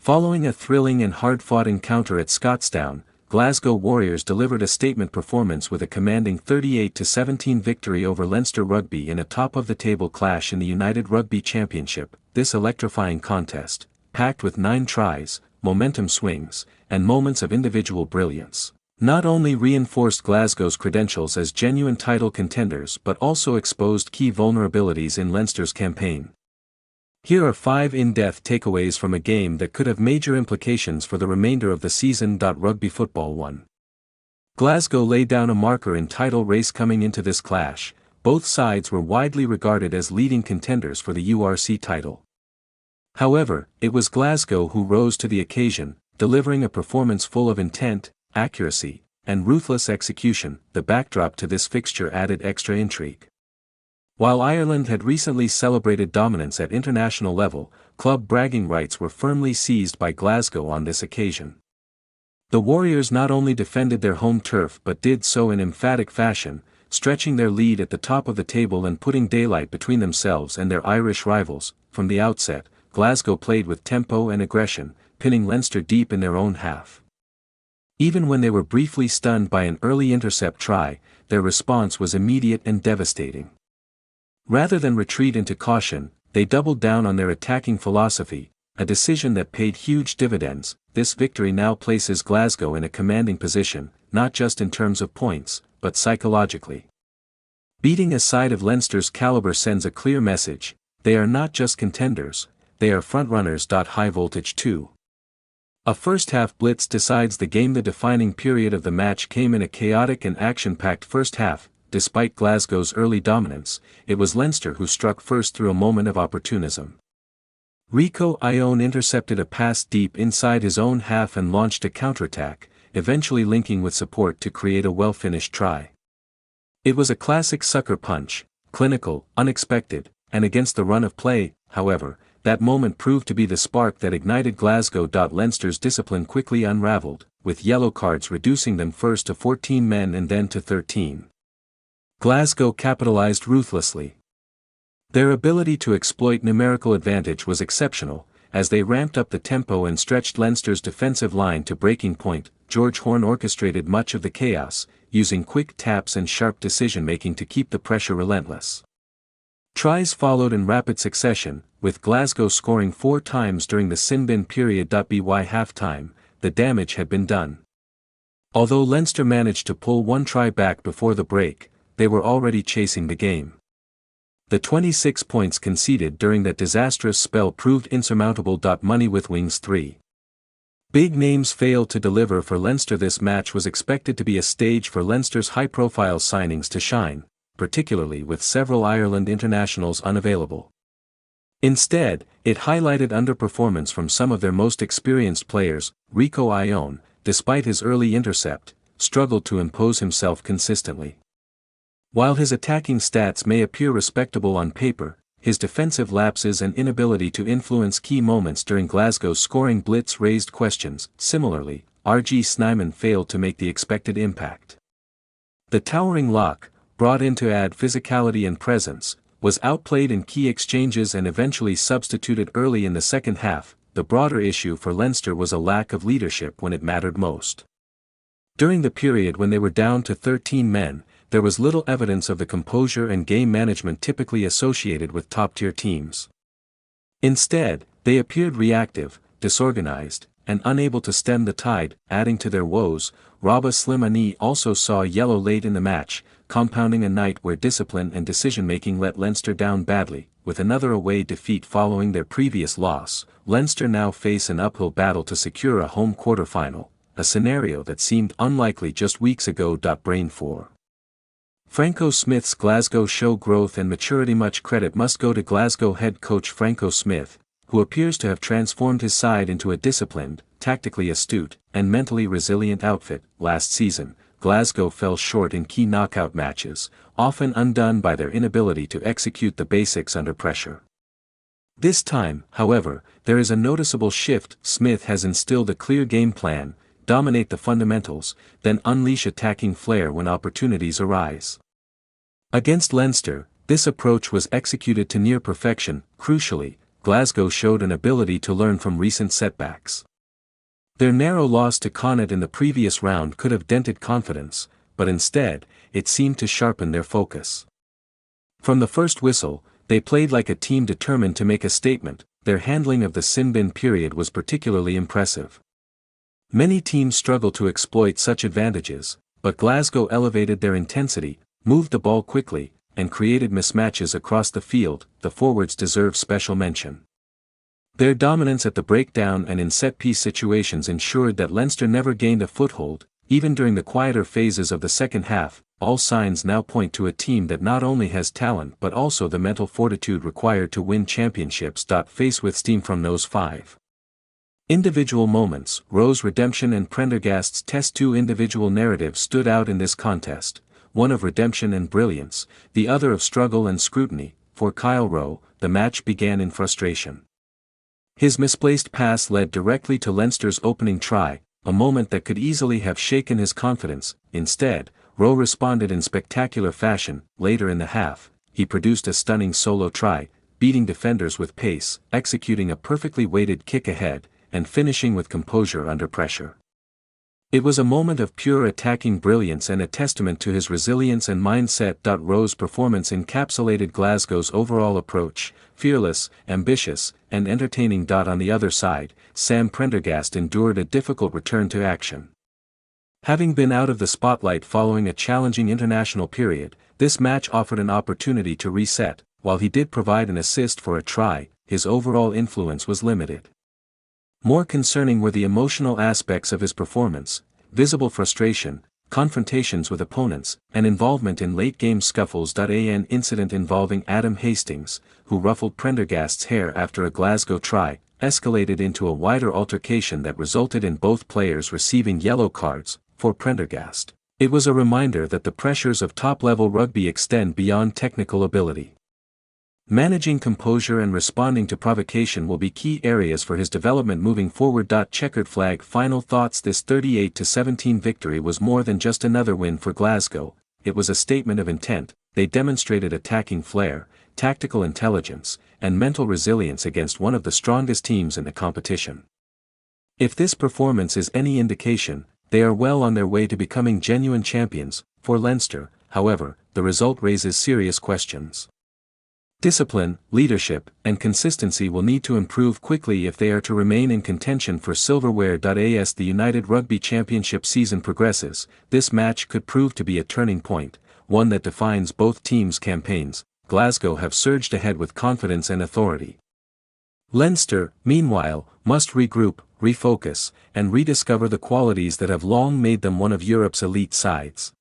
Following a thrilling and hard-fought encounter at Scotstoun, Glasgow Warriors delivered a statement performance with a commanding 38-17 victory over Leinster Rugby in a top-of-the-table clash in the United Rugby Championship. This electrifying contest, packed with 9 tries, momentum swings, and moments of individual brilliance, not only reinforced Glasgow's credentials as genuine title contenders but also exposed key vulnerabilities in Leinster's campaign. Here are 5 in-depth takeaways from a game that could have major implications for the remainder of the season. Rugby Football 1. Glasgow laid down a marker in title race coming into this clash. Both sides were widely regarded as leading contenders for the URC title. However, it was Glasgow who rose to the occasion, delivering a performance full of intent, accuracy, and ruthless execution. The backdrop to this fixture added extra intrigue. While Ireland had recently celebrated dominance at international level, club bragging rights were firmly seized by Glasgow on this occasion. The Warriors not only defended their home turf but did so in emphatic fashion, stretching their lead at the top of the table and putting daylight between themselves and their Irish rivals. From the outset, Glasgow played with tempo and aggression, pinning Leinster deep in their own half. Even when they were briefly stunned by an early intercept try, their response was immediate and devastating. Rather than retreat into caution, they doubled down on their attacking philosophy, a decision that paid huge dividends. This victory now places Glasgow in a commanding position, not just in terms of points, but psychologically. Beating a side of Leinster's caliber sends a clear message: they are not just contenders, they are frontrunners. High voltage 2. A first-half blitz decides the game. The defining period of the match came in a chaotic and action-packed first half. Despite Glasgow's early dominance, it was Leinster who struck first through a moment of opportunism. Rieko Ioane intercepted a pass deep inside his own half and launched a counterattack, eventually linking with support to create a well-finished try. It was a classic sucker punch, clinical, unexpected, and against the run of play. However, that moment proved to be the spark that ignited Glasgow. Leinster's discipline quickly unraveled, with yellow cards reducing them first to 14 men and then to 13. Glasgow capitalized ruthlessly. Their ability to exploit numerical advantage was exceptional, as they ramped up the tempo and stretched Leinster's defensive line to breaking point. Horne orchestrated much of the chaos, using quick taps and sharp decision-making to keep the pressure relentless. Tries followed in rapid succession, with Glasgow scoring 4 times during the sin bin period. By half-time, the damage had been done. Although Leinster managed to pull 1 try back before the break, they were already chasing the game. The 26 points conceded during that disastrous spell proved insurmountable. Money with wings 3. Big names failed to deliver for Leinster. This match was expected to be a stage for Leinster's high-profile signings to shine, particularly with several Ireland internationals unavailable. Instead, it highlighted underperformance from some of their most experienced players. Rieko Ioane, despite his early intercept, struggled to impose himself consistently. While his attacking stats may appear respectable on paper, his defensive lapses and inability to influence key moments during Glasgow's scoring blitz raised questions. Similarly, RG Snyman failed to make the expected impact. The towering lock, brought in to add physicality and presence, was outplayed in key exchanges and eventually substituted early in the second half. The broader issue for Leinster was a lack of leadership when it mattered most. During the period when they were down to 13 men, there was little evidence of the composure and game management typically associated with top-tier teams. Instead, they appeared reactive, disorganized, and unable to stem the tide. Adding to their woes, RG Snyman Ioane also saw yellow late in the match, compounding a night where discipline and decision-making let Leinster down badly. With another away defeat following their previous loss, Leinster now face an uphill battle to secure a home quarter-final, a scenario that seemed unlikely just weeks ago. Brain 4. Franco Smith's Glasgow show growth and maturity. Much credit must go to Glasgow head coach Franco Smith, who appears to have transformed his side into a disciplined, tactically astute, and mentally resilient outfit. Last season, Glasgow fell short in key knockout matches, often undone by their inability to execute the basics under pressure. This time, however, there is a noticeable shift. Smith has instilled a clear game plan: dominate the fundamentals, then unleash attacking flair when opportunities arise. Against Leinster, this approach was executed to near perfection. Crucially, Glasgow showed an ability to learn from recent setbacks. Their narrow loss to Connacht in the previous round could have dented confidence, but instead, it seemed to sharpen their focus. From the first whistle, they played like a team determined to make a statement. Their handling of the sin bin period was particularly impressive. Many teams struggle to exploit such advantages, but Glasgow elevated their intensity, moved the ball quickly, and created mismatches across the field. The forwards deserve special mention. Their dominance at the breakdown and in set-piece situations ensured that Leinster never gained a foothold, even during the quieter phases of the second half. All signs now point to a team that not only has talent but also the mental fortitude required to win championships. Faced with steam from those 5 individual moments, Rowe's redemption and Prendergast's test. 2 individual narratives stood out in this contest, one of redemption and brilliance, the other of struggle and scrutiny. For Kyle Rowe, the match began in frustration. His misplaced pass led directly to Leinster's opening try, a moment that could easily have shaken his confidence. Instead, Rowe responded in spectacular fashion. Later in the half, he produced a stunning solo try, beating defenders with pace, executing a perfectly weighted kick ahead, and finishing with composure under pressure. It was a moment of pure attacking brilliance and a testament to his resilience and mindset. Rowe's performance encapsulated Glasgow's overall approach: fearless, ambitious, and entertaining. On the other side, Sam Prendergast endured a difficult return to action. Having been out of the spotlight following a challenging international period, this match offered an opportunity to reset. While he did provide an assist for a try, his overall influence was limited. More concerning were the emotional aspects of his performance: visible frustration, confrontations with opponents, and involvement in late-game scuffles. An incident involving Adam Hastings, who ruffled Prendergast's hair after a Glasgow try, escalated into a wider altercation that resulted in both players receiving yellow cards. For Prendergast, it was a reminder that the pressures of top-level rugby extend beyond technical ability. Managing composure and responding to provocation will be key areas for his development moving forward. Checkered flag. Final thoughts: this 38-17 victory was more than just another win for Glasgow. It was a statement of intent. They demonstrated attacking flair, tactical intelligence, and mental resilience against one of the strongest teams in the competition. If this performance is any indication, they are well on their way to becoming genuine champions. For Leinster, however, the result raises serious questions. Discipline, leadership, and consistency will need to improve quickly if they are to remain in contention for silverware. As the United Rugby Championship season progresses, this match could prove to be a turning point, one that defines both teams' campaigns. Glasgow have surged ahead with confidence and authority. Leinster, meanwhile, must regroup, refocus, and rediscover the qualities that have long made them one of Europe's elite sides.